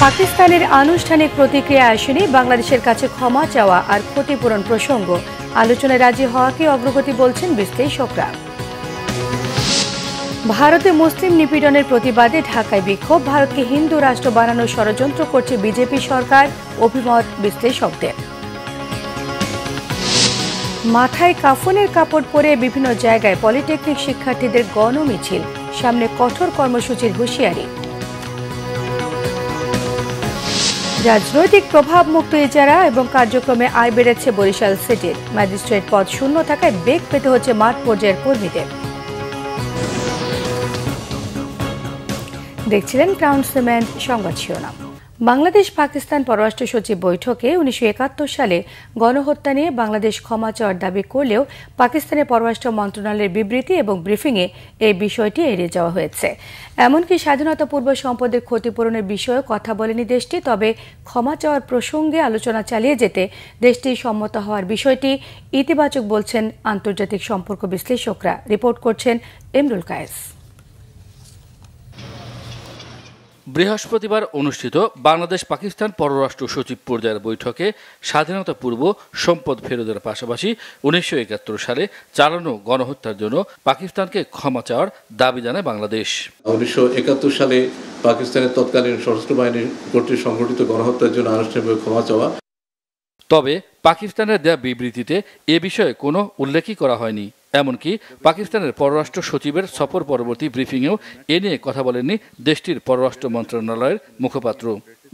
পাকিস্তানের আনুষ্ঠানিক প্রতিক্রিয়া আসেনি বাংলাদেশের কাছে ক্ষমা চাওয়া আর ক্ষতিপূরণ প্রসঙ্গ। আলোচনায় রাজি হওয়াকে অগ্রগতি বলছেন বিশ্লেষকরা। ভারতে মুসলিম নিপীড়নের প্রতিবাদে ঢাকায় বিক্ষোভ। ভারতকে হিন্দু রাষ্ট্র বানানোর ষড়যন্ত্র করছে বিজেপি সরকার, অভিমত বিশ্লেষকদের। মাথায় কাফনের কাপড় পরে বিভিন্ন জায়গায় পলিটেকনিক শিক্ষার্থীদের গণমিছিল, সামনে কঠোর কর্মসূচির হুঁশিয়ারি। রাজনৈতিক প্রভাবমুক্ত ইজারা এবং কার্যক্রমে আয় বেড়েছে বরিশাল সিটির। ম্যাজিস্ট্রেট পদ শূন্য থাকায় বেগ পেতে হচ্ছে মাঠ পর্যায়ের কর্মীদের। দেখছিলেন ক্রাউন সিমেন্ট সংবাদ শিরোনাম। বাংলাদেশ পাকিস্তান পররাষ্ট্র সচিব বৈঠকে 1971 সালে গণহত্যা নিয়ে বাংলাদেশ ক্ষমা চাওয়ার দাবি করলেও পাকিস্তানের পররাষ্ট্র মন্ত্রণালয়ের বিবৃতি এবং ব্রিফিংয়ে এই বিষয়টি এড়িয়ে যাওয়া হয়েছে। এমনকি স্বাধীনতা পূর্ব সম্পদের ক্ষতিপূরণের বিষয়েও কথা বলেনি দেশটি। তবে ক্ষমা চাওয়ার প্রসঙ্গে আলোচনা চালিয়ে যেতে দেশটি সম্মত হওয়ার বিষয়টি ইতিবাচক বলছেন আন্তর্জাতিক সম্পর্ক বিশ্লেষকরা। রিপোর্ট করছেন ইমরুল কায়েস। বৃহস্পতিবার অনুষ্ঠিত বাংলাদেশ পাকিস্তান পররাষ্ট্র সচিব পর্যায়ের বৈঠকে স্বাধীনতা পূর্ব সম্পদ ফেরতের পাশাপাশি 1971 সালে চালানো গণহত্যার জন্য পাকিস্তানকে ক্ষমা চাওয়ার দাবি জানায় বাংলাদেশ। 1971 সালে পাকিস্তানের তৎকালীন সশস্ত্র বাহিনী কর্তৃক সংঘটিত গণহত্যার জন্য আনুষ্ঠানিকভাবে ক্ষমা চাওয়া। তবে পাকিস্তানের দেয়া বিবৃতিতে এ বিষয়ে কোনো উল্লেখই করা হয়নি। এমনকি পাকিস্তানের পররাষ্ট্র সচিবের সফর পরবর্তী ব্রিফিংয়েও এ নিয়ে কথা বলেননি দেশটির পররাষ্ট্র মন্ত্রণালয়ের মুখপাত্র।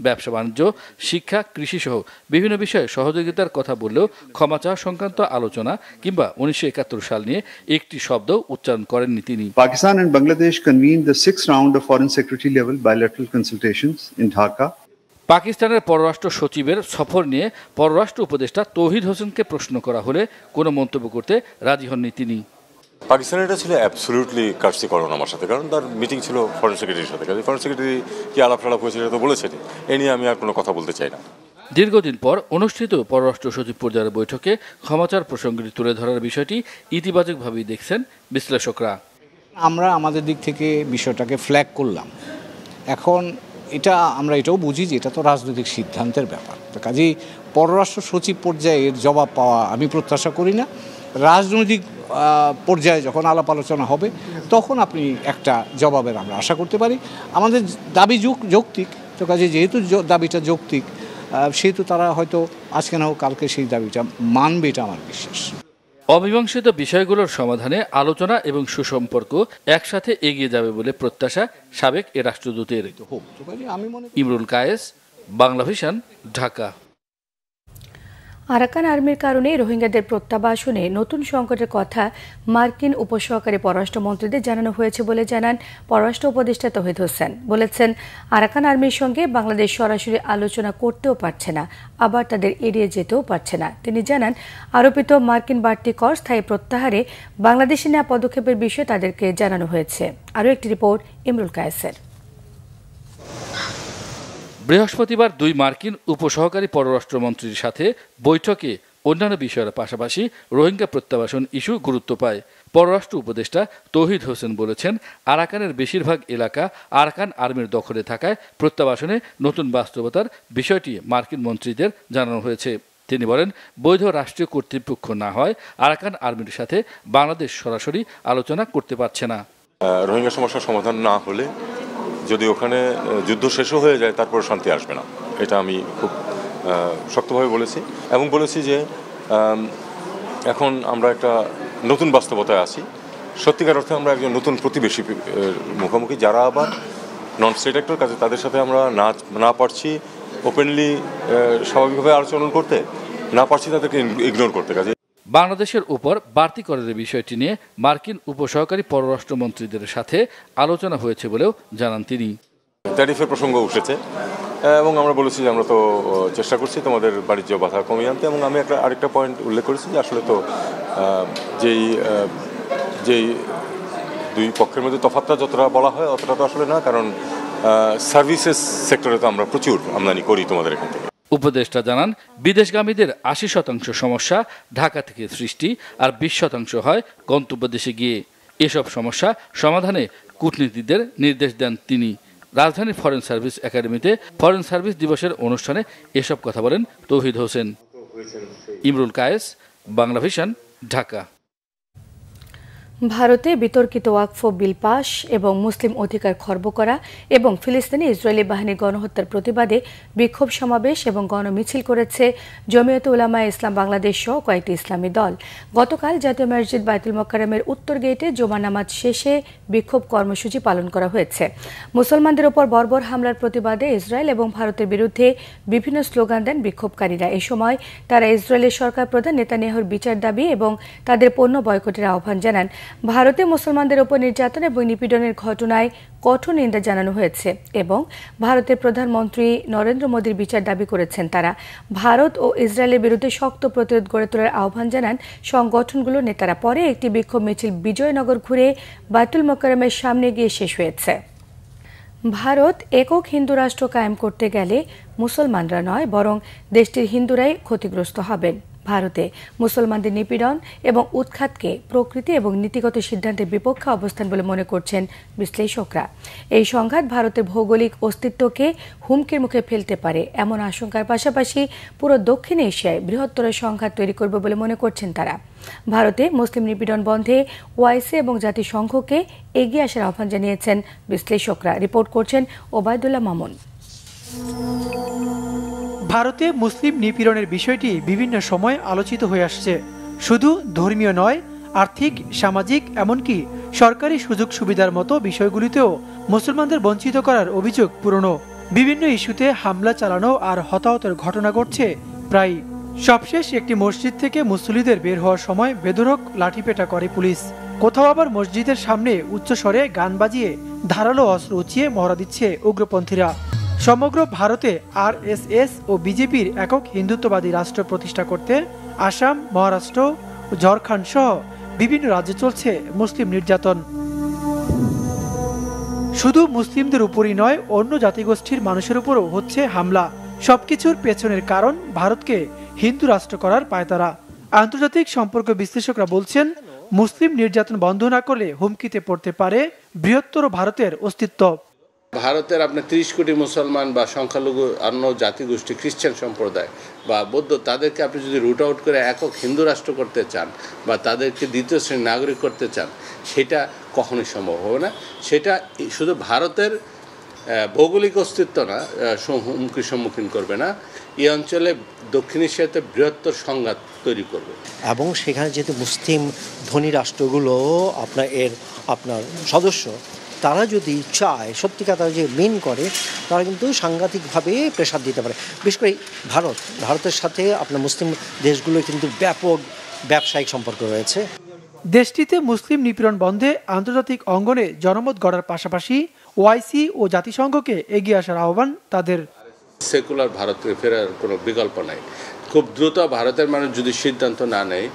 ব্যবসা বাণিজ্য, শিক্ষা, কৃষি সহ বিভিন্ন বিষয়ে সহযোগিতার কথা বললেও ক্ষমা চাওয়া সংক্রান্ত আলোচনা কিংবা 1971 সাল নিয়ে একটি শব্দ উচ্চারণ করেননি তিনি। Pakistan and Bangladesh convened the 6th round of foreign secretary level bilateral consultations in Dhaka. পাকিস্তানের পররাষ্ট্র সচিবের সফর নিয়ে পররাষ্ট্র উপদেষ্টা তৌহিদ হোসেনকে প্রশ্ন করা হলে কোনো মন্তব্য করতে রাজি হননি তিনি। পাকিস্তানের এটা ছিল অ্যাবসলিউটলি কার্সি করেন আমার সাথে, কারণ তার মিটিং ছিল ফরেন সেক্রেটারির সাথে। ফরেন সেক্রেটারি কি আলাপ হয়েছে এটা তো বলেছেন, এ নিয়ে আমি আর কোনো কথা বলতে চাই না। দীর্ঘদিন পর অনুষ্ঠিত পররাষ্ট্র সচিব পর্যায়ের বৈঠকে ক্ষমাচার প্রসঙ্গটি তুলে ধরার বিষয়টি ইতিবাচকভাবেই দেখছেন বিশ্লেষকরা। আমরা আমাদের দিক থেকে বিষয়টাকে ফ্ল্যাগ করলাম। এখন আমরা এটাও বুঝি যে এটা তো রাজনৈতিক সিদ্ধান্তের ব্যাপার। কাজেই পররাষ্ট্র সচিব পর্যায়ের জবাব পাওয়া আমি প্রত্যাশা করি না। রাজনৈতিক পর্যায়ে যখন আলাপ আলোচনা হবে তখন আপনি একটা জবাবের আমরা আশা করতে পারি। আমাদের দাবি যৌক্তিক, তো কাজে যেহেতু দাবিটা যৌক্তিক সেহেতু তারা হয়তো আজকে না হোক কালকে সেই দাবিটা মানবে, এটা আমার বিশ্বাস। অমীমাংসিত বিষয়গুলোর সমাধানে আলোচনা এবং সুসম্পর্ক একসাথে এগিয়ে যাবে বলে প্রত্যাশা সাবেক এ রাষ্ট্রদূতের। ইমরুল কায়েস, বাংলা ভিশন, ঢাকা। আরাকান আর্মির কারণে রোহিঙ্গাদের প্রত্যাবাসনে নতুন সংকটের কথা মার্কিন উপসহকারী পররাষ্ট্রমন্ত্রীদের জানানো হয়েছে বলে জানান পররাষ্ট্র উপদেষ্টা তৌহিদ হোসেন। বলেছেন, আরাকান আর্মির সঙ্গে বাংলাদেশ সরাসরি আলোচনা করতেও পারছে না, আবার তাদের এড়িয়ে যেতেও পারছে না। তিনি জানান, আরোপিত মার্কিন বাড়তি কর স্থায়ী প্রত্যাহারে বাংলাদেশে নেওয়া পদক্ষেপের বিষয়ে তাদেরকে জানানো হয়েছে। আরও একটি রিপোর্ট ইমরুল কায়েসের। বৃহস্পতিবার 2 মার্কিন উপসহকারী পররাষ্ট্রমন্ত্রীর সাথে বৈঠকে অন্যান্য বিষয়ের পাশাপাশি রোহিঙ্গা প্রত্যাবাসন ইস্যু গুরুত্ব পায়। পররাষ্ট্র উপদেষ্টা তৌহিদ হোসেন বলেছেন, আরাকানের বেশিরভাগ এলাকা আরাকান আর্মির দখলে থাকায় প্রত্যাবাসনে নতুন বাস্তবতার বিষয়টি মার্কিন মন্ত্রীদের জানানো হয়েছে। তিনি বলেন, বৈধ রাষ্ট্রীয় কর্তৃপক্ষ না হয় আরাকান আর্মির সাথে বাংলাদেশ সরাসরি আলোচনা করতে পারছে না। রোহিঙ্গা সমস্যার সমাধান না হলে যদি ওখানে যুদ্ধ শেষও হয়ে যায় তারপরে শান্তি আসবে না, এটা আমি খুব শক্তভাবে বলেছি। এবং বলেছি যে এখন আমরা একটা নতুন বাস্তবতায় আছি। সত্যিকার অর্থে আমরা একজন নতুন প্রতিবেশী মুখোমুখি, যারা আবার নন স্টেট অ্যাক্টর, কাজে তাদের সাথে আমরা না পারছি ওপেনলি স্বাভাবিকভাবে আলোচনা করতে, না পারছি তাদেরকে ইগনোর করতে। কাজে বাংলাদেশের উপর বাড়তি করের বিষয়টি নিয়ে মার্কিন উপসহকারী পররাষ্ট্রমন্ত্রীদের সাথে আলোচনা হয়েছে বলেও জানান তিনি। ট্যারিফের প্রসঙ্গ উঠেছে এবং আমরা বলেছি যে আমরা তো চেষ্টা করছি তোমাদের বাণিজ্য বাধা কমিয়ে আনতে। এবং আমি আরেকটা পয়েন্ট উল্লেখ করেছি যে আসলে তো যেই দুই পক্ষের মধ্যে তফাৎটা যতটা বলা হয় অতটা তো আসলে না, কারণ সার্ভিসেস সেক্টরে তো আমরা প্রচুর আমদানি করি তোমাদের এখান থেকে। উপদেষ্টা জানান, বিদেশগামীদের 80% সমস্যা ঢাকা থেকে সৃষ্টি আর 20% হয় গন্তব্য দেশে গিয়ে। এসব সমস্যা সমাধানে কূটনীতিকদের নির্দেশ দেন তিনি। রাজধানীর ফরেন সার্ভিস একাডেমিতে ফরেন সার্ভিস দিবসের অনুষ্ঠানে এসব কথা বলেন তৌহিদ হোসেন। ইমরুল কায়েস, বাংলা ভিশন, ঢাকা। ভারতে বিতর্কিত ওয়াকফ বিল পাস এবং মুসলিম অধিকার খর্ব করা এবং ফিলিস্তিনি ইসরায়েলি বাহিনীর গণহত্যার প্রতিবাদে বিক্ষোভ সমাবেশ এবং গণমিছিল করেছে জমিয়তে উলামায়ে ইসলাম বাংলাদেশ সহ কয়েকটি ইসলামী দল। গতকাল জাতীয় মসজিদ বাইতুল মোকাররমের উত্তর গেটে জুমা নামাজ শেষে বিক্ষোভ কর্মসূচি পালন করা হয়েছে। মুসলমানদের ওপর বর্বর হামলার প্রতিবাদে ইসরায়েল এবং ভারতের বিরুদ্ধে বিভিন্ন স্লোগান দেন বিক্ষোভকারীরা। এ সময় তারা ইসরায়েলের সরকার প্রধান নেতানিয়াহুর বিচার দাবি এবং তাদের পণ্য বয়কটের আহ্বান জানান। ভারতে মুসলমানদের উপর নির্যাতন এবং নিপীড়নের ঘটনায় কঠোর নিন্দা জানানো হয়েছে এবং ভারতের প্রধানমন্ত্রী নরেন্দ্র মোদীর বিচার দাবি করেছেন তারা। ভারত ও ইসরায়েলের বিরুদ্ধে শক্ত প্রতিরোধ গড়ে তোলার আহ্বান জানান সংগঠনগুলোর নেতারা। পরে একটি বিক্ষোভ মিছিল বিজয়নগর ঘুরে বাইতুল মোকাররমের সামনে গিয়ে শেষ হয়েছে। ভারত একক হিন্দু রাষ্ট্র কায়েম করতে গেলে মুসলমানরা নয়, বরং দেশটির হিন্দুরাই ক্ষতিগ্রস্ত হবেন। ভারতে মুসলমানদের নিপীড়ন এবং উৎখাতকে প্রকৃতি এবং নীতিগত সিদ্ধান্তের বিপক্ষে অবস্থান বলে মনে করছেন বিশ্লেষকরা। এই সংঘাত ভারতের ভৌগোলিক অস্তিত্বকে হুমকির মুখে ফেলতে পারে এমন আশঙ্কার পাশাপাশি পুরো দক্ষিণ এশিয়ায় বৃহত্তর সংঘাত তৈরি করবে বলে মনে করছেন তারা। ভারতে মুসলিম নিপীড়ন বন্ধে ওআইসি এবং জাতিসংঘকে এগিয়ে আসার আহ্বান জানিয়েছেন বিশ্লেষকরা। রিপোর্ট করছেন ওবায়দুল্লাহ মামুন। ভারতে মুসলিম নিপীড়নের বিষয়টি বিভিন্ন সময় আলোচিত হয়ে আসছে। শুধু ধর্মীয় নয়, আর্থিক, সামাজিক, এমনকি সরকারি সুযোগ সুবিধার মতো বিষয়গুলিতেও মুসলমানদের বঞ্চিত করার অভিযোগ পুরনো। বিভিন্ন ইস্যুতে হামলা চালানো আর হতাহতের ঘটনা ঘটছে প্রায়। সবশেষ একটি মসজিদ থেকে মুসল্লিদের বের হওয়ার সময় বেধড়ক লাঠিপেটা করে পুলিশ। কোথাও আবার মসজিদের সামনে উচ্চস্বরে গান বাজিয়ে ধারালো অস্ত্র উঁচিয়ে মহড়া দিচ্ছে উগ্রপন্থীরা। সমগ্র ভারতে আরএসএস ও বিজেপির একক হিন্দুত্ববাদী রাষ্ট্র প্রতিষ্ঠা করতে আসাম, মহারাষ্ট্র ও ঝাড়খণ্ড সহ বিভিন্ন রাজ্যে চলছে মুসলিম নির্যাতন। শুধু মুসলিমদের উপরই নয়, অন্য জাতিগোষ্ঠীর মানুষের উপরও হচ্ছে হামলা। সবকিছুর পেছনের কারণ ভারতকে হিন্দু রাষ্ট্র করার পায়তারা। আন্তর্জাতিক সম্পর্ক বিশ্লেষকরা বলছেন, মুসলিম নির্যাতন বন্ধ না করলে হুমকিতে পড়তে পারে বৃহত্তর ভারতের অস্তিত্ব। ভারতের আপনার 30 কোটি মুসলমান বা সংখ্যালঘু অন্য জাতিগোষ্ঠী, খ্রিস্টান সম্প্রদায় বা বৌদ্ধ, তাদেরকে আপনি যদি রুট আউট করে একক হিন্দু রাষ্ট্র করতে চান বা তাদেরকে দ্বিতীয় শ্রেণীর নাগরিক করতে চান, সেটা কখনোই সম্ভব হবে না। সেটা শুধু ভারতের ভৌগোলিক অস্তিত্ব না, হুমকির সম্মুখীন করবে না, এই অঞ্চলে দক্ষিণ এশিয়াতে বৃহত্তর সংঘাত তৈরি করবে। এবং সেখানে যেহেতু মুসলিম ধনী রাষ্ট্রগুলো আপনার সদস্য, তারা যদি চায় সত্যিকার তারা যে মেন করে, তারা কিন্তু সাংঘাতিকভাবে প্রেসার দিতে পারে। বিশেষ করে ভারতের সাথে আপনার মুসলিম দেশগুলো কিন্তু ব্যাপক ব্যবসায়িক সম্পর্ক রয়েছে। দেশটিতে মুসলিম নিপীড়ন বন্ধে আন্তর্জাতিক অঙ্গনে জনমত গড়ার পাশাপাশি ওআইসি ও জাতিসংঘকে এগিয়ে আসার আহ্বান তাদের। সেকুলার ভারতে ফেরার কোনো বিকল্প নাই। খুব দ্রুত ভারতের মানুষ যদি সিদ্ধান্ত না নেয়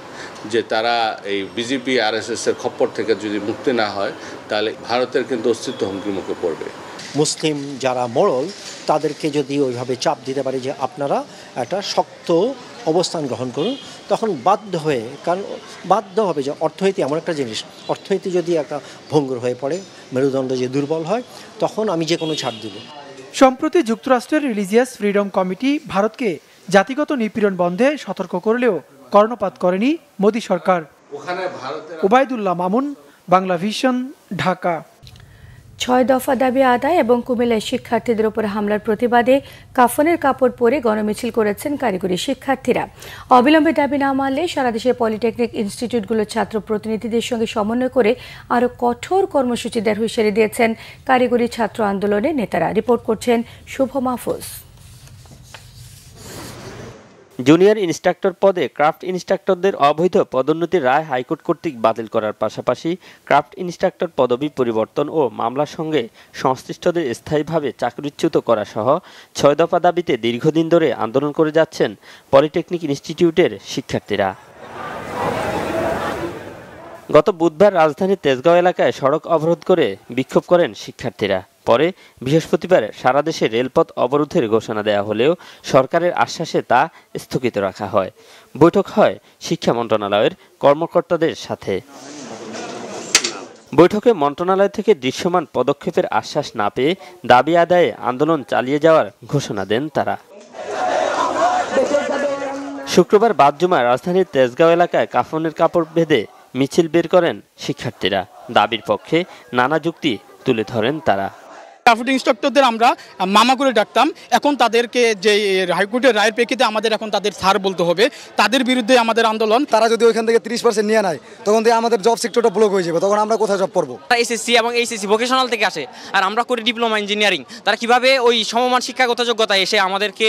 যে তারা এই বিজেপি আরএসএসের খপ্পর থেকে যদি মুক্তি না হয়, তাহলে ভারতের কিন্তু অস্তিত্ব হুমকির মুখে পড়বে। মুসলিম যারা মোড়ল, তাদেরকে যদি ওইভাবে চাপ দিতে পারে যে আপনারা একটা শক্ত অবস্থান গ্রহণ করুন, তখন বাধ্য হবে যে অর্থনীতি এমন একটা জিনিস, অর্থনীতি যদি একটা ভঙ্গুর হয়ে পড়ে, মেরুদণ্ড যে দুর্বল হয়, তখন আমি যে কোনো ছাড় দেব। সম্প্রতি যুক্তরাষ্ট্রের রিলিজিয়াস ফ্রিডম কমিটি ভারতকে জাতিগত নিপীড়ন বন্ধে সতর্ক করলেও কর্ণপাত করেনি মোদী সরকার। ওবায়দুল্লাহ মামুন, বাংলা ভিশন, ঢাকা। 6 দফা দাবি আদায় এবং কুমিল্লায় শিক্ষার্থীদের উপর হামলার প্রতিবাদে কাফনের কাপড় পরে গণমিছিল করেছেন কারিগরি শিক্ষার্থীরা। অবিলম্বে দাবি না মানলে সারা দেশের পলিটেকনিক ইনস্টিটিউটগুলোর ছাত্র প্রতিনিধিদের সঙ্গে সমন্বয় করে আরও কঠোর কর্মসূচি দেওয়ার হুঁশিয়ারি দিয়েছেন কারিগরি ছাত্র আন্দোলনের নেতারা। রিপোর্ট করছেন শুভ মাহফুজ। জুনিয়র ইনস্ট্রাক্টর পদে ক্রাফট ইনস্ট্রাক্টরদের অবৈধ পদোন্নতির রায় হাইকোর্ট কর্তৃক বাতিল করার পাশাপাশি ক্রাফট ইনস্ট্রাক্টর পদবি পরিবর্তন ও মামলার সঙ্গে সংশ্লিষ্টদের স্থায়ীভাবে চাকরিচ্যুত করা সহ 6 দফা দাবিতে দীর্ঘদিন ধরে আন্দোলন করে যাচ্ছেন পলিটেকনিক ইনস্টিটিউটের শিক্ষার্থীরা। গত বুধবার রাজধানীর তেজগাঁও এলাকায় সড়ক অবরোধ করে বিক্ষোভ করেন শিক্ষার্থীরা। পরে বৃহস্পতিবার সারা দেশে রেলপথ অবরোধের ঘোষণা দেওয়া হলেও সরকারের আশ্বাসে তা স্থগিত রাখা হয়। বৈঠক হয় শিক্ষা মন্ত্রণালয়ের কর্মকর্তাদের সাথে। বৈঠকে মন্ত্রণালয় থেকে দৃশ্যমান পদক্ষেপের আশ্বাস না পেয়ে দাবি আদায়ে আন্দোলন চালিয়ে যাওয়ার ঘোষণা দেন তারা। শুক্রবার বাদ জুমায় রাজধানীর তেজগাঁও এলাকায় কাফনের কাপড় বেঁধে মিছিল বের করেন শিক্ষার্থীরা। দাবির পক্ষে নানা যুক্তি তুলে ধরেন তারা। কাফেট ইন্সট্রাক্টরদের আমরা মামা করে ডাকতাম, এখন তাদেরকে যে হাইকোর্টের রায়ের প্রেক্ষিতে আমাদের এখন তাদের স্যার বলতে হবে। তাদের বিরুদ্ধে আমাদের আন্দোলন। তারা যদি ওইখান থেকে 30% নিয়ে নেয় তখন থেকে আমাদের জব সেক্টরটা ব্লক হয়ে যাবে, তখন আমরা কোথায় জব করবো? এসএসসি এবং এইচএসসি ভোকেশনাল থেকে আসে, আর আমরা করি ডিপ্লোমা ইঞ্জিনিয়ারিং। তারা কিভাবে ওই সমমান শিক্ষাগত যোগ্যতা এসে আমাদেরকে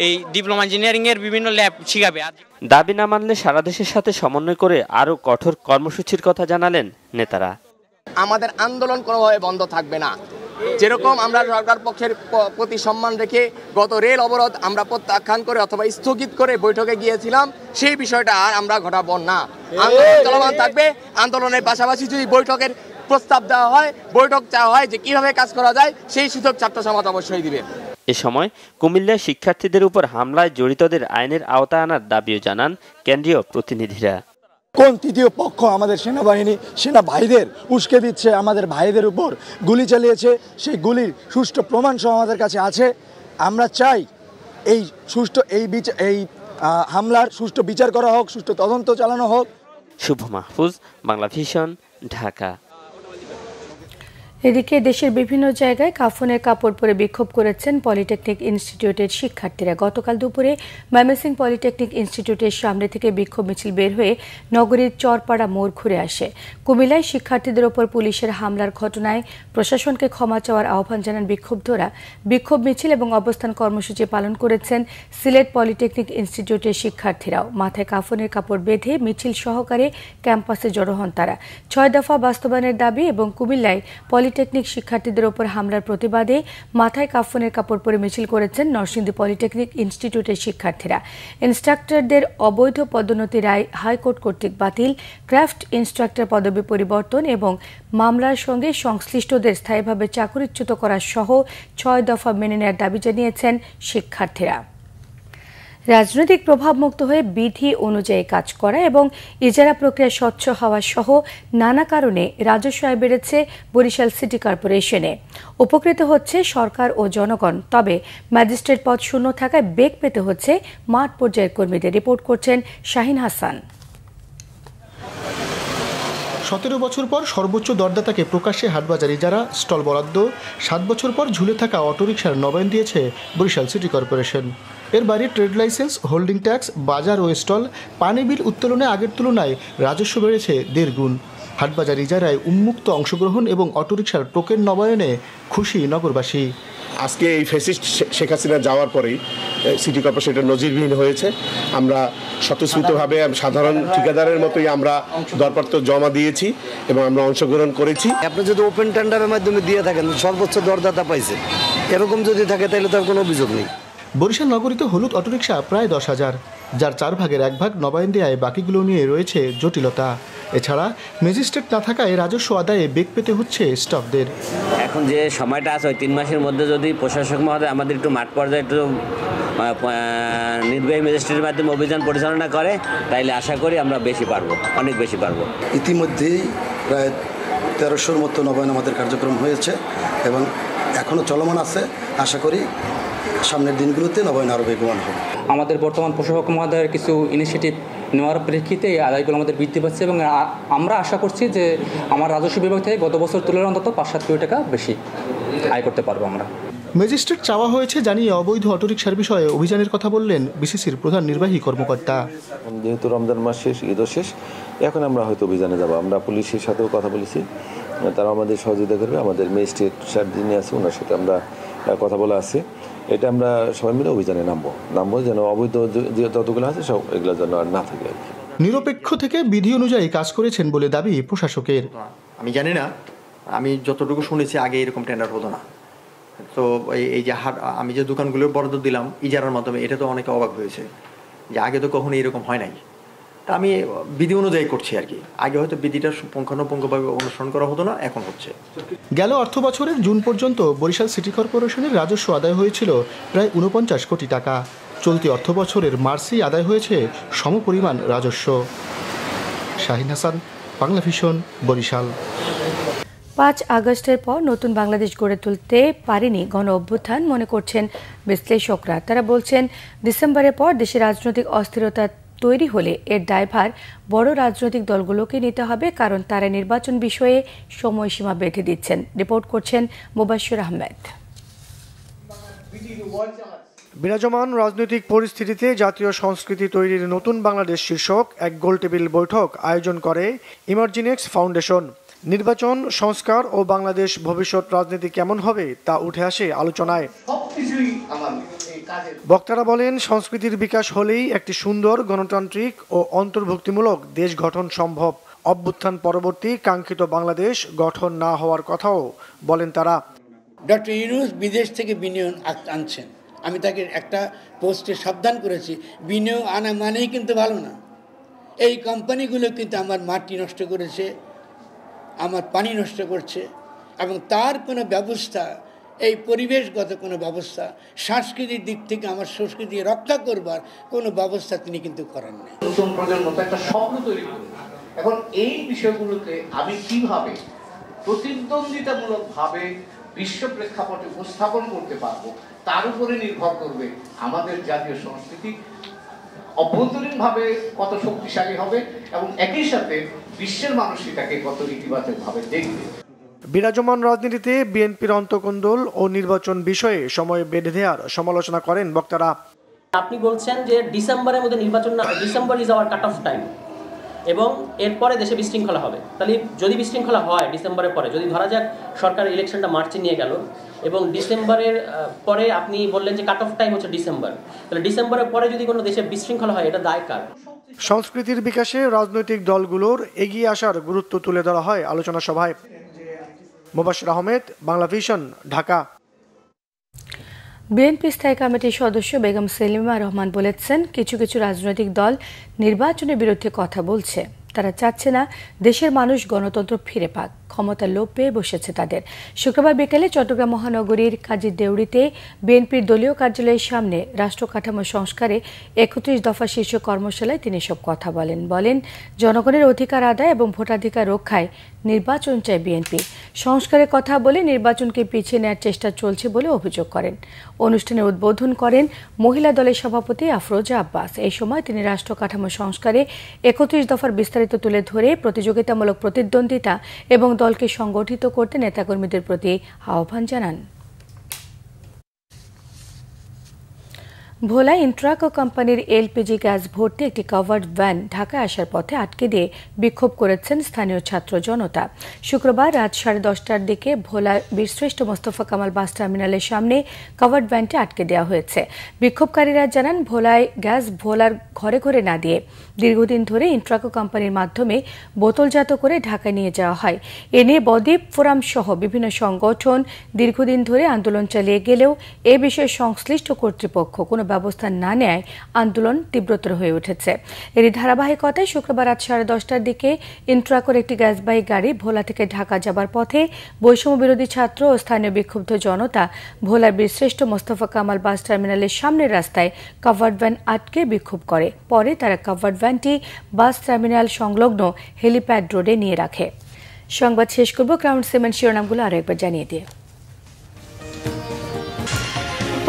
এই ডিপ্লোমা ইঞ্জিনিয়ারিং এর বিভিন্ন ল্যাব শিখাবে? দাবি না মানলে সারা দেশের সাথে সমন্বয় করে আরও কঠোর কর্মসূচির কথা জানালেন নেতারা। আমাদের আন্দোলন কোনোভাবে বন্ধ থাকবে না। যেরকম আমরা সরকার পক্ষের প্রতি সম্মান রেখে গত রেল অবরোধ আমরা প্রত্যাখ্যান করে অথবা স্থগিত করে বৈঠকে গিয়েছিলাম, সেই বিষয়টা আর আমরা ঘটাবো না। আন্দোলন চলমান থাকবে। আন্দোলনের পাশাপাশি যদি বৈঠকের প্রস্তাব দেওয়া হয়, বৈঠক চাওয়া হয় যে কিভাবে কাজ করা যায়, সেই সুযোগ ছাত্র সমাজ অবশ্যই দিবে। এ সময় কুমিল্লায় শিক্ষার্থীদের উপর হামলায় জড়িতদের আইনের আওতায় আনার দাবিও জানান কেন্দ্রীয় প্রতিনিধিরা। কোন তৃতীয় পক্ষ আমাদের সেনাবাহিনী সেনা ভাইদের উস্কে দিচ্ছে, আমাদের ভাইদের উপর গুলি চালিয়েছে, সেই গুলির সুষ্ঠু প্রমাণ সহ আমাদের কাছে আছে। আমরা চাই এই সুষ্ঠু এই হামলার সুষ্ঠু বিচার করা হোক, সুষ্ঠু তদন্ত চালানো হোক। শুভ মাহফুজ, বাংলা ভিশন, ঢাকা। এদিকে দেশের বিভিন্ন জায়গায় কাফনের কাপড় পরে বিক্ষোভ করেছেন পলিটেকনিক ইনস্টিটিউটের শিক্ষার্থীরা। গতকাল দুপুরে ময়মনসিংহ পলিটেকনিক ইনস্টিটিউটের সামনে থেকে বিক্ষোভ মিছিল বের হয়ে নগরীর চরপাড়া মোড় ঘুরে আসে। কুমিল্লায় শিক্ষার্থীদের ওপর পুলিশের হামলার ঘটনায় প্রশাসনকে ক্ষমা চাওয়ার আহ্বান জানান বিক্ষুব্ধরা। বিক্ষোভ মিছিল এবং অবস্থান কর্মসূচি পালন করেছেন সিলেট পলিটেকনিক ইনস্টিটিউটের শিক্ষার্থীরাও। মাথায় কাফনের কাপড় বেঁধে মিছিল সহকারে ক্যাম্পাসে জড়ো হন তারা। ৬ দফা বাস্তবায়নের দাবি এবং কুমিল্লায় পলিটেকনিক শিক্ষার্থীদের ওপর হামলার প্রতিবাদে মাথায় কাফনের কাপড় পরে মিছিল করেছেন নরসিংদী পলিটেকনিক ইনস্টিটিউটের শিক্ষার্থীরা। ইনস্ট্রাক্টরদের অবৈধ পদোন্নতি রায় হাইকোর্ট কর্তৃক বাতিল, ক্রাফট ইনস্ট্রাক্টর পদবি পরিবর্তন এবং মামলার সঙ্গে সংশ্লিষ্টদের স্থায়ীভাবে চাকরিচ্যুত করা সহ ৬ দফা মেনে নেওয়ার দাবি জানিয়েছেন শিক্ষার্থীরা। রাজনৈতিক প্রভাবমুক্ত হয়ে বিধি অনুযায়ী কাজ করা এবং ইজারা প্রক্রিয়া স্বচ্ছ হওয়া সহ নানা কারণে রাজস্ব আয় বেড়েছে বরিশাল সিটি কর্পোরেশনে। উপকৃত হচ্ছে সরকার ও জনগণ, তবে ম্যাজিস্ট্রেট পদ শূন্য থাকায় বেগ পেতে হচ্ছে মাঠ পর্যায়ের কর্মীদের। রিপোর্ট করছেন শাহিন হাসান। ১৭ বছর পর সর্বোচ্চ দরদাতাকে প্রকাশ্যে হাটবাজার ইজারা, স্টল বরাদ্দ, ৭ বছর পর ঝুলে থাকা অটোরিকশার নবায়ন দিয়েছে বরিশাল সিটি কর্পোরেশন। এর বাইরে ট্রেড লাইসেন্স, হোল্ডিং ট্যাক্স, বাজার ও স্টল, পানি বিল উত্তোলনে আগের তুলনায় রাজস্ব বেড়েছে ১.৫ গুণ। হাটবাজার ইজারায় উন্মুক্ত অংশগ্রহণ এবং অটোরিকশার টোকেন নবায়নে খুশি নগরবাসী। আজকে এই ফ্যাসিস্ট শেখ হাসিনা যাওয়ার পরেই সিটি কর্পোরেশন এটা নজিরবিহীন হয়েছে। আমরা স্বতঃস্ফূর্তভাবে সাধারণ ঠিকাদারের মতোই আমরা দরপত্র জমা দিয়েছি এবং আমরা অংশগ্রহণ করেছি। আপনি যদি ওপেন টেন্ডারের মাধ্যমে দিয়ে থাকেন, সর্বোচ্চ দরদাতা পাইছে, এরকম যদি থাকে তাহলে তার কোনো অভিযোগ নেই। বরিশাল নগরীতে হলুদ অটোরিকশা প্রায় ১০,০০০, যার ৪ ভাগের ১ ভাগ নবায়ন দেয়ায় বাকিগুলো নিয়ে রয়েছে জটিলতা। এছাড়া ম্যাজিস্ট্রেট না থাকায় রাজস্ব আদায়ে বেগ পেতে হচ্ছে স্টাফদের। এখন যে সময়টা আছে ওই ৩ মাসের মধ্যে যদি প্রশাসক মহোদয় আমাদের একটু মাঠ পর্যায়ে একটু নির্বাহী ম্যাজিস্ট্রেটের মাধ্যমে অভিযান পরিচালনা করে, তাইলে আশা করি আমরা বেশি পারবো, অনেক বেশি পারবো। ইতিমধ্যেই প্রায় ১৩০০র মতো নবায়ন আমাদের কার্যক্রম হয়েছে এবং এখনও চলমান আছে। আশা করি সামনের দিনগুলোতে নবায়ন আরও বেগবান হবে। আমাদের বর্তমান প্রশাসক মহোদয়ের কিছু ইনিশিয়েটিভ নেওয়ার প্রেক্ষিতে এই আদায়গুলো আমাদের বৃদ্ধি পাচ্ছে এবং আমরা আশা করছি যে আমার রাজস্ব বিভাগ থেকে গত বছর তুলনায় অন্তত ৫-৭ কোটি টাকা বেশি আয় করতে পারবো আমরা। ম্যাজিস্ট্রেট চাওয়া হয়েছে জানিয়ে অবৈধ অটোরিকশার বিষয়ে অভিযানের কথা বললেন বিসিসির প্রধান নির্বাহী কর্মকর্তা। যেহেতু রমজান মাস শেষ, ঈদও শেষ, এখন আমরা হয়তো অভিযানে যাব। আমরা পুলিশের সাথেও কথা বলেছি, তারা আমাদের সহযোগিতা করবে। আমাদের ম্যাজিস্ট্রেট স্যার যিনি আছে ওনার সাথে আমরা কথা বলা আছে। এটা আমরা সবাই মিলে অভিযানে নামবো যেন অবৈধ যে যতগুলো আছে সব এগুলো যেন আর না থাকে। নিরপেক্ষ থেকে বিধি অনুযায়ী কাজ করেছেন বলে দাবি প্রশাসকের। আমি জানি না, আমি যতটুকু শুনেছি আগে এরকম টেন্ডার হতো না। তো এই যে আমি যে দোকানগুলো বরাদ্দ দিলাম ইজারার মাধ্যমে, এটা তো অনেকে অবাক হয়েছে যে আগে তো কখনো এরকম হয় নাই। তা আমি বিধি অনুযায়ী করছি আর কি। আগে হয়তো বিধিটা পুঙ্খানুপুঙ্খভাবে অনুসরণ করা হতো না, এখন হচ্ছে। গেল অর্থ বছরের জুন পর্যন্ত বরিশাল সিটি কর্পোরেশনের রাজস্ব আদায় হয়েছিল প্রায় ৪৯ কোটি টাকা। চলতি অর্থ বছরের মার্চেই আদায় হয়েছে সমপরিমাণ রাজস্ব। শাহিন হাসান, বাংলা ভিশন, বরিশাল। 5 আগস্টের পর নতুন বাংলাদেশ গড়ে তুলতে পারেনি গণ অভ্যুত্থান মনে করছেন বিশ্লেষকরা। তারা বলছেন, ডিসেম্বরের পর দেশে রাজনৈতিক অস্থিরতা তৈরি হলে এর দায়ভার বড় রাজনৈতিক দলগুলোকে নিতে হবে, কারণ তারা নির্বাচন বিষয়ে সময়সীমা বেঁধে দিচ্ছেন। রিপোর্ট করছেন মুবাশশির আহমেদ। বিরাজমান রাজনৈতিক পরিস্থিতিতে জাতীয় সংস্কৃতি তৈরির নতুন বাংলাদেশ শীর্ষক এক গোলটেবিল বৈঠক আয়োজন করে ইমার্জিনেক্স ফাউন্ডেশন। নির্বাচন, সংস্কার ও বাংলাদেশ ভবিষ্যৎ রাজনীতি কেমন হবে তা উঠে আসে আলোচনায়। বক্তারা বলেন, সংস্কৃতির বিকাশ হলেই একটি সুন্দর গণতান্ত্রিক ও অন্তর্ভুক্তিমূলক দেশ গঠন সম্ভব। অভ্যুত্থান পরবর্তী কাঙ্ক্ষিত বাংলাদেশ গঠন না হওয়ার কথাও বলেন তারা। ডক্টর ইউনূস বিদেশ থেকে বিনিয়োগ আনছেন, আমি তাকে একটা পোস্টে সাবধান করেছি, বিনিয়োগ আনা মানেই কিন্তু ভালো না। এই কোম্পানিগুলো কিন্তু আমার মাটি নষ্ট করেছে, আমার পানি নষ্ট করছে, এবং তার কোনো ব্যবস্থা, এই পরিবেশগত কোনো ব্যবস্থা, সাংস্কৃতিক দিক থেকে আমার সংস্কৃতি রক্ষা করবার কোনো ব্যবস্থা তিনি কিন্তু করেন না। নতুন প্রজন্ম তো একটা স্বপ্ন তৈরি করে, এখন এই বিষয়গুলোকে আমি কিভাবে প্রতিদ্বন্দ্বিতামূলকভাবে বিশ্ব প্রেক্ষাপটে উপস্থাপন করতে পারবো, তার উপরে নির্ভর করবে আমাদের জাতীয় সংস্কৃতি অভ্যন্তরীণভাবে কত শক্তিশালী হবে এবং একই সাথে বিশ্বের মানুষ এটাকে কত ইতিবাচকভাবে দেখবে। বিরাজমান রাজনীতিতে বিএনপির অন্তর্কোন্দল ও নির্বাচন বিষয়ে সময় বেঁধে দেওয়ার সমালোচনা করেন বক্তারা। আপনি বলছেন যে ডিসেম্বরের মধ্যে নির্বাচন না, December is our cut off time, এবং এরপরে দেশে বিশৃঙ্খলা হবে। তাহলে যদি বিশৃঙ্খলা হয় ডিসেম্বরের পরে, যদি ধরা যাক সরকার ইলেকশনটা মার্চে নিয়ে গেল এবং ডিসেম্বরের পরে আপনি বললেন যে কাট অফ টাইম হচ্ছে ডিসেম্বর, তাহলে ডিসেম্বরের পরে যদি কোনো দেশে বিশৃঙ্খলা হয়, এটা দায় কার? সংস্কৃতির বিকাশে রাজনৈতিক দলগুলোর এগিয়ে আসার গুরুত্ব তুলে ধরা হয় আলোচনা সভায়। মুবাশশির আহমেদ, বাংলা ভিশন, ঢাকা। বিএনপি স্থায়ী কমিটির সদস্য বেগম সেলিমা রহমান বলেছেন, কিছু কিছু রাজনৈতিক দল নির্বাচনের বিরুদ্ধে কথা বলছে। তারা চাচ্ছে না দেশের মানুষ গণতন্ত্র ফিরে পাক, ক্ষমতার লোভ পেয়ে বসেছে তাদের। শুক্রবার বিকেলে চট্টগ্রাম মহানগরীর কাজী দেউড়িতে বিএনপির দলীয় কার্যালয়ের সামনে রাষ্ট্র কাঠামো সংস্কারে ৩১ দফা শীর্ষ কর্মশালায় তিনি সব কথা বলেন, জনগণের অধিকার আদায় এবং ভোটাধিকার রক্ষায় নির্বাচন চায় বিএনপি। সংস্কারের কথা বলে নির্বাচনকে পিছিয়ে নেওয়ার চেষ্টা চলছে বলে অভিযোগ করেন। অনুষ্ঠানে উদ্বোধন করেন মহিলা দলের সভাপতি আফরোজা আব্বাস। এই সময় তিনি রাষ্ট্র কাঠামো সংস্কারে ৩১ দফার বিস্তারিত তুলে ধরে প্রতিযোগিতামূলক প্রতিদ্বন্দ্বিতা এবং দলকে সংগঠিত করতে নেতাকর্মীদের প্রতি আহ্বান জানান। ভোলায় ইন্ট্রাকো কোম্পানির এলপিজি গ্যাস ভর্তি একটি কাভার্ড ভ্যান ঢাকায় আসার পথে আটকে দিয়ে বিক্ষোভ করেছেন স্থানীয় ছাত্র জনতা। শুক্রবার রাত 10:30টার দিকে ভোলার বীরশ্রেষ্ঠ মোস্তফা কামাল বাস টার্মিনালের সামনে কাভার্ড ভ্যানটি আটকে দেওয়া হয়েছে। বিক্ষোভকারীরা জানান, ভোলায় গ্যাস ভোলার ঘরে ঘরে না দিয়ে দীর্ঘদিন ধরে ইন্ট্রাকো কোম্পানির মাধ্যমে বোতলজাত করে ঢাকায় নিয়ে যাওয়া হয়। এ নিয়ে বদ্বীপ ফোরাম সহ বিভিন্ন সংগঠন দীর্ঘদিন ধরে আন্দোলন চালিয়ে গেলেও এ বিষয়ে সংশ্লিষ্ট কর্তৃপক্ষ কোনো ব্যবস্থা না নেয় আন্দোলন তীব্রতর হয়ে উঠেছে। এরই ধারাবাহিকতায় শুক্রবার রাত 10:30টার দিকে ইন্ট্রাকোর একটি গ্যাসবাহী গাড়ি ভোলা থেকে ঢাকা যাবার পথে বৈষম্য বিরোধী ছাত্র ও স্থানীয় বিক্ষুব্ধ জনতা ভোলার বীরশ্রেষ্ঠ মোস্তফা কামাল বাস টার্মিনালের সামনের রাস্তায় কাভার্ড ভ্যান আটকে বিক্ষোভ করে। পরে তারা কাভার্ড ভ্যানটি বাস টার্মিনাল সংলগ্ন হেলিপ্যাড রোডে নিয়ে রাখে। সংবাদ শেষ করব ক্রাউন সিমেন্ট শিরোনামগুলো আরো একবার জানিয়ে দিয়ে।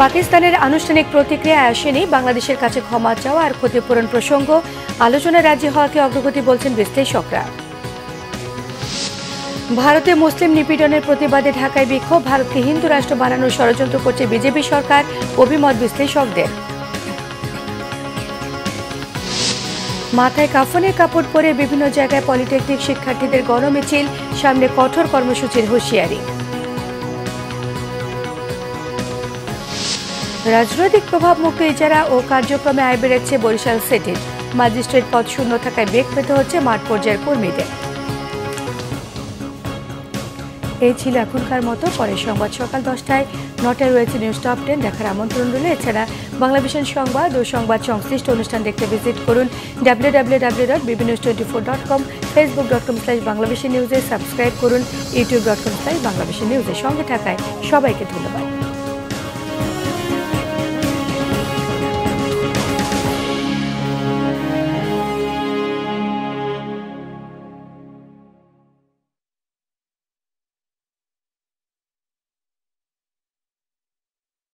পাকিস্তানের আনুষ্ঠানিক প্রতিক্রিয়া আসেনি বাংলাদেশের কাছে ক্ষমা চাওয়া আর ক্ষতিপূরণ প্রসঙ্গ, আলোচনায় রাজি হওয়াকে অগ্রগতি বলছেন বিশ্লেষকরা। ভারতে মুসলিম নিপীড়নের প্রতিবাদে ঢাকায় বিক্ষোভ, ভারতকে হিন্দু রাষ্ট্র বানানোর ষড়যন্ত্র করছে বিজেপি সরকার, অভিমত বিশ্লেষকদের। মাথায় কাফনের কাপড় পরে বিভিন্ন জায়গায় পলিটেকনিক শিক্ষার্থীদের গণমিছিল, সামনে কঠোর কর্মসূচির হুঁশিয়ারি। রাজনৈতিক প্রভাব মুক্ত ইজারা ও কার্যক্রমে আয় বেড়েছে বরিশাল সিটির, ম্যাজিস্ট্রেট পদ শূন্য থাকায় বেগ পেতে হচ্ছে মাঠ পর্যায়ের কর্মীদের। এই ছিল এখনকার মতো। পরের সংবাদ সকাল 10টায়, 9টায় রয়েছে নিউজ টপ 10 দেখার আমন্ত্রণ রইল। এছাড়া বাংলা ভিশন সংবাদ ও সংবাদ সংশ্লিষ্ট অনুষ্ঠান দেখতে ভিজিট করুন www.bbnews24.com, facebook.com/banglavishnnews, সাবস্ক্রাইব করুন youtube.com/banglavishnnews। সঙ্গে থাকায় সবাইকে ধন্যবাদ।